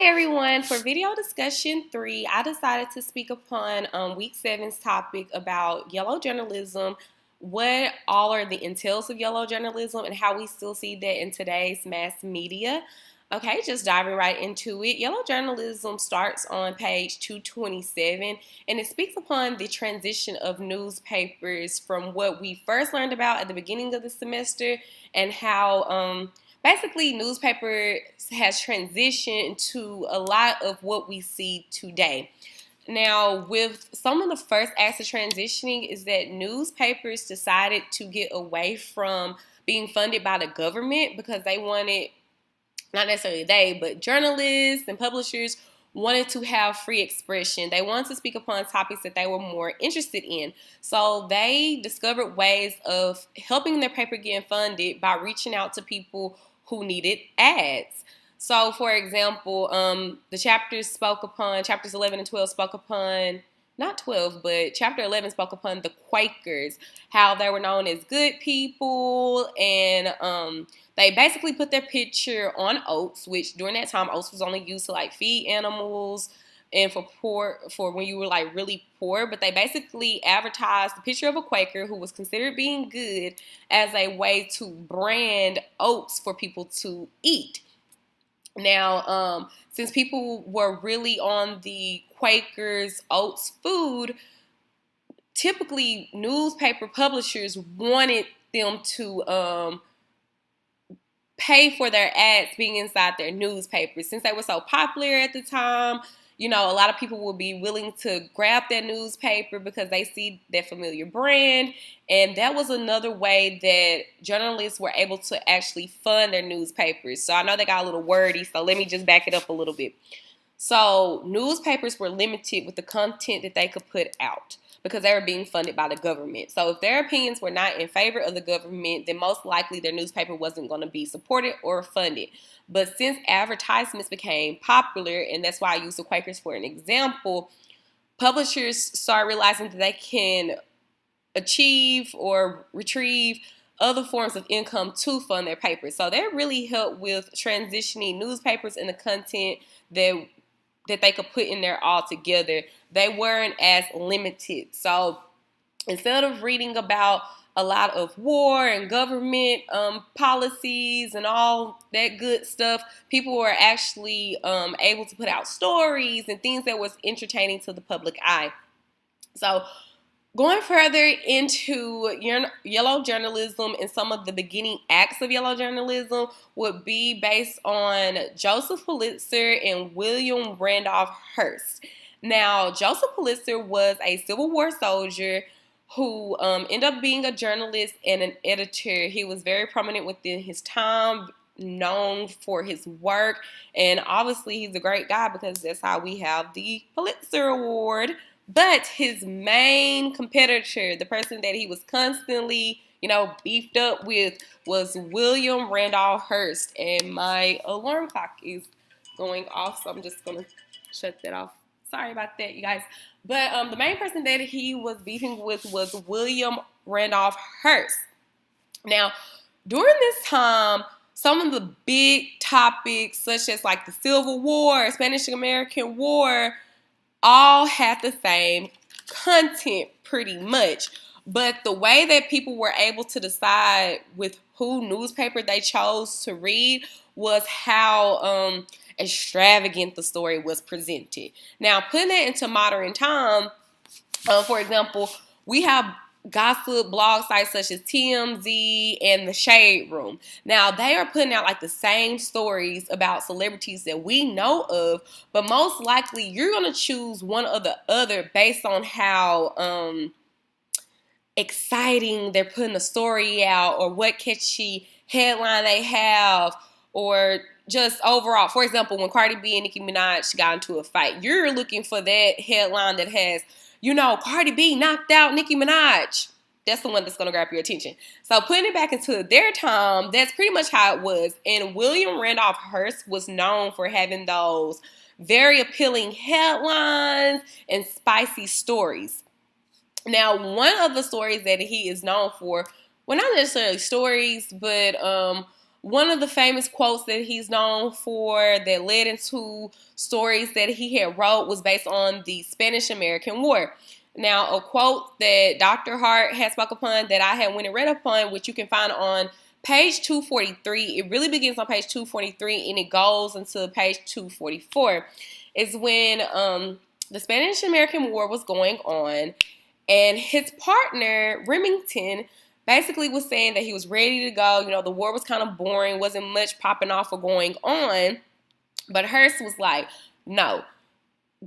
Hey everyone, for video discussion 3, I decided to speak upon week 7's topic about yellow journalism, what all are the entails of yellow journalism, and how we still see that in today's mass media. Okay, just diving right into it. Yellow journalism starts on page 227, and it speaks upon the transition of newspapers from what we first learned about at the beginning of the semester and how basically newspaper has transitioned to a lot of what we see today. Now, with some of the first acts of transitioning is that newspapers decided to get away from being funded by the government because they wanted, not necessarily they, but journalists and publishers wanted to have free expression. They wanted to speak upon topics that they were more interested in. So they discovered ways of helping their paper get funded by reaching out to people who needed ads. So, for example, the chapters 11 and 12 spoke upon, not 12, but chapter 11 spoke upon the Quakers, how they were known as good people, and they basically put their picture on oats, which during that time oats was only used to like feed animals and for when you were like really poor. But they basically advertised the picture of a Quaker who was considered being good as a way to brand oats for people to eat. Now, since people were really on the Quakers oats food, typically newspaper publishers wanted them to pay for their ads being inside their newspapers. Since they were so popular at the time, a lot of people will be willing to grab that newspaper because they see that familiar brand. And that was another way that journalists were able to actually fund their newspapers. So I know they got a little wordy, so let me just back it up a little bit. So newspapers were limited with the content that they could put out because they were being funded by the government. So if their opinions were not in favor of the government, then most likely their newspaper wasn't going to be supported or funded. But since advertisements became popular, and that's why I use the Quakers for an example, publishers started realizing that they can achieve or retrieve other forms of income to fund their papers. So that really helped with transitioning newspapers and the content that they could put in there all together. They weren't as limited. So instead of reading about a lot of war and government policies and all that good stuff, people were actually able to put out stories and things that was entertaining to the public eye. So going further into yellow journalism and some of the beginning acts of yellow journalism would be based on Joseph Pulitzer and William Randolph Hearst. Now, Joseph Pulitzer was a Civil War soldier who ended up being a journalist and an editor. He was very prominent within his time, known for his work, and obviously he's a great guy because that's how we have the Pulitzer Award. But his main competitor, the person that he was constantly, beefed up with, was William Randolph Hearst. And my alarm clock is going off, so I'm just going to shut that off. Sorry about that, you guys. But the main person that he was beefing with was William Randolph Hearst. Now, during this time, some of the big topics, such as like the Civil War, Spanish-American War, all had the same content pretty much. But the way that people were able to decide with who newspaper they chose to read was how extravagant the story was presented. Now, putting that into modern time, for example, we have gossip blog sites such as TMZ and the Shade Room. Now, they are putting out like the same stories about celebrities that we know of, but most likely you're going to choose one or the other based on how exciting they're putting the story out, or what catchy headline they have, or just overall. For example, when Cardi B and Nicki Minaj got into a fight, you're looking for that headline that has, Cardi B knocked out Nicki Minaj. That's the one that's going to grab your attention. So putting it back into their time, that's pretty much how it was. And William Randolph Hearst was known for having those very appealing headlines and spicy stories. Now, one of the stories that he is known for, well, not necessarily stories, but one of the famous quotes that he's known for that led into stories that he had wrote was based on the Spanish-American War. Now, a quote that Dr. Hart had spoke upon that I had went and read upon, which you can find on page 243. It really begins on page 243 and it goes into page 244. Is when the Spanish-American War was going on, and his partner, Remington, basically was saying that he was ready to go. You know, the war was kind of boring, wasn't much popping off or going on. But Hearst was like, no,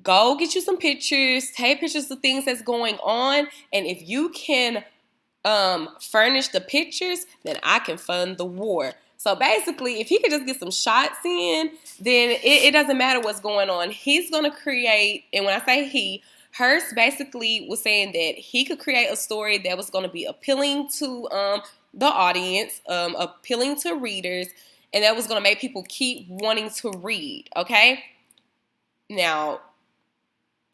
go get you some pictures, take pictures of things that's going on. And if you can furnish the pictures, then I can fund the war. So basically, if he could just get some shots in, then it doesn't matter what's going on. He's going to create, and when I say he, Hearst basically was saying that he could create a story that was going to be appealing to the audience, appealing to readers, and that was going to make people keep wanting to read, okay? Now,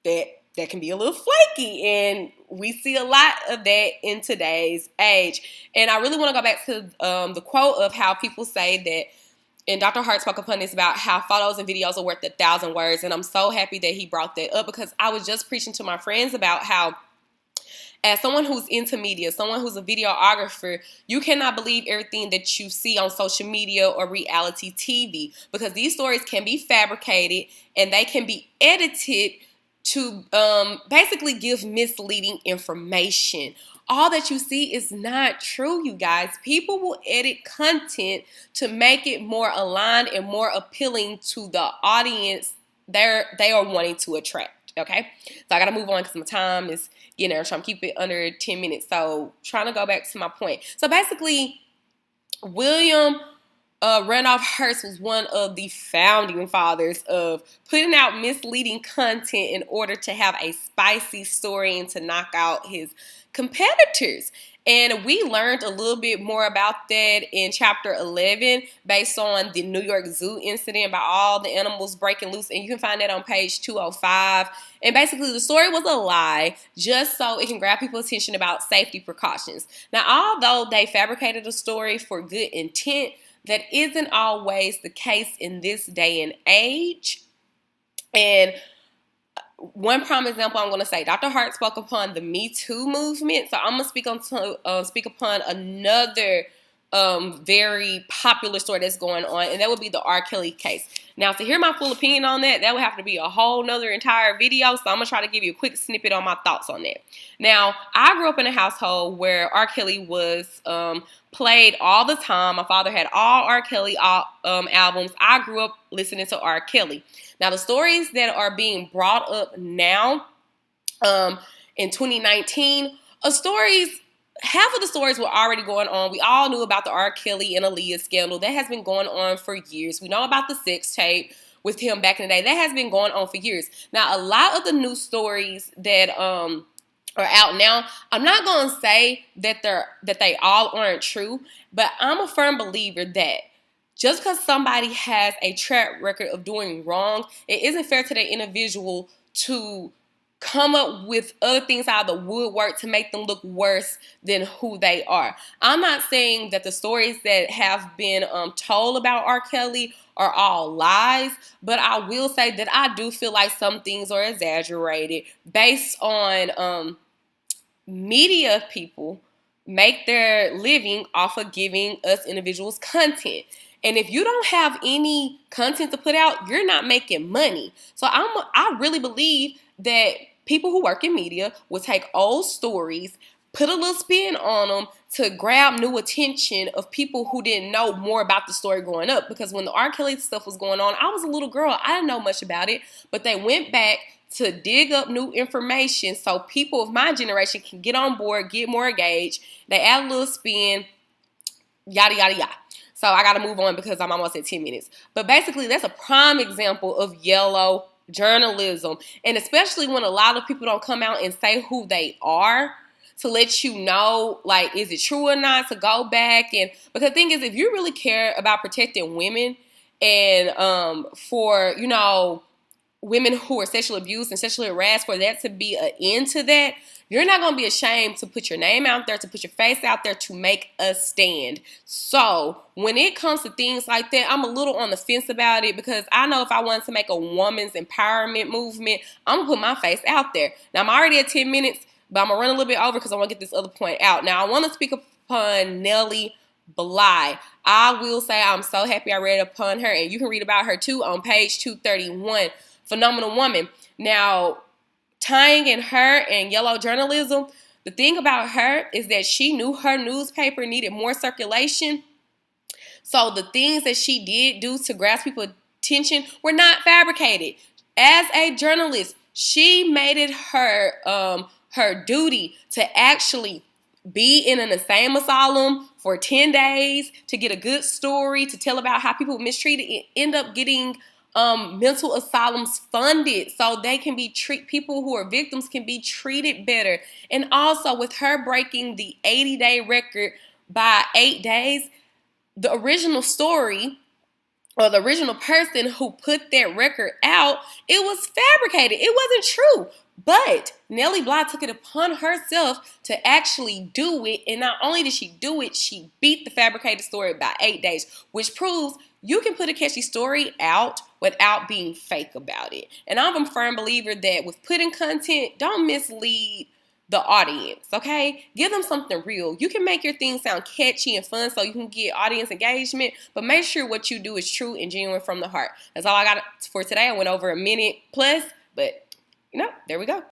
that can be a little flaky, and we see a lot of that in today's age. And I really want to go back to the quote of how people say that, and Dr. Hart spoke upon this about how photos and videos are worth 1,000 words. And I'm so happy that he brought that up, because I was just preaching to my friends about how, as someone who's into media, someone who's a videographer, you cannot believe everything that you see on social media or reality TV, because these stories can be fabricated and they can be edited to basically give misleading information. All that you see is not true, you guys. People will edit content to make it more aligned and more appealing to the audience they are wanting to attract, okay? So I got to move on because my time is getting there. I'm trying to keep it under 10 minutes. So trying to go back to my point. So basically, William Randolph Hearst was one of the founding fathers of putting out misleading content in order to have a spicy story and to knock out his competitors. And we learned a little bit more about that in chapter 11 based on the New York Zoo incident about all the animals breaking loose. And you can find that on page 205. And basically the story was a lie just so it can grab people's attention about safety precautions. Now, although they fabricated a story for good intent, that isn't always the case in this day and age. And one prime example I'm going to say, Dr. Hart spoke upon the Me Too movement. So I'm going to speak upon another very popular story that's going on, and that would be the R. Kelly case. Now, to hear my full opinion on that, that would have to be a whole nother entire video, so I'm going to try to give you a quick snippet on my thoughts on that. Now, I grew up in a household where R. Kelly was played all the time. My father had all R. Kelly albums. I grew up listening to R. Kelly. Now, the stories that are being brought up now in 2019 are stories. Half of the stories were already going on. We all knew about the R. Kelly and Aaliyah scandal. That has been going on for years. We know about the sex tape with him back in the day. That has been going on for years. Now, a lot of the news stories that are out now, I'm not going to say that they all aren't true, but I'm a firm believer that just because somebody has a track record of doing wrong, it isn't fair to that individual to come up with other things out of the woodwork to make them look worse than who they are. I'm not saying that the stories that have been told about R. Kelly are all lies, but I will say that I do feel like some things are exaggerated based on media people make their living off of giving us individuals content. And if you don't have any content to put out, you're not making money. So I really believe that people who work in media will take old stories, put a little spin on them to grab new attention of people who didn't know more about the story growing up. Because when the R. Kelly stuff was going on, I was a little girl. I didn't know much about it. But they went back to dig up new information so people of my generation can get on board, get more engaged. They add a little spin, yada, yada, yada. So I got to move on because I'm almost at 10 minutes. But basically, that's a prime example of yellow journalism. And especially when a lot of people don't come out and say who they are to let you know, like, is it true or not, to go back. And because the thing is, if you really care about protecting women and for, you know, women who are sexually abused and sexually harassed, for that to be an end to that, you're not going to be ashamed to put your name out there, to put your face out there, to make a stand. So when it comes to things like that, I'm a little on the fence about it, because I know if I wanted to make a woman's empowerment movement, I'm going to put my face out there. Now, I'm already at 10 minutes, but I'm going to run a little bit over because I want to get this other point out. Now, I want to speak upon Nellie Bly. I will say I'm so happy I read upon her, and you can read about her too on page 231. Phenomenal woman. Now, tying in her and yellow journalism, the thing about her is that she knew her newspaper needed more circulation. So the things that she did do to grasp people's attention were not fabricated. As a journalist, she made it her duty to actually be in an insane asylum for 10 days to get a good story, to tell about how people mistreated, and end up getting mental asylums funded so they can be people who are victims can be treated better. And also with her breaking the 80-day record by 8 days, the original story, or the original person who put that record out, it was fabricated. It wasn't true. But Nellie Bly took it upon herself to actually do it. And not only did she do it, she beat the fabricated story by 8 days, which proves you can put a catchy story out without being fake about it. And I'm a firm believer that with putting content, don't mislead the audience, okay? Give them something real. You can make your thing sound catchy and fun so you can get audience engagement, but make sure what you do is true and genuine from the heart. That's all I got for today. I went over a minute plus, but there we go.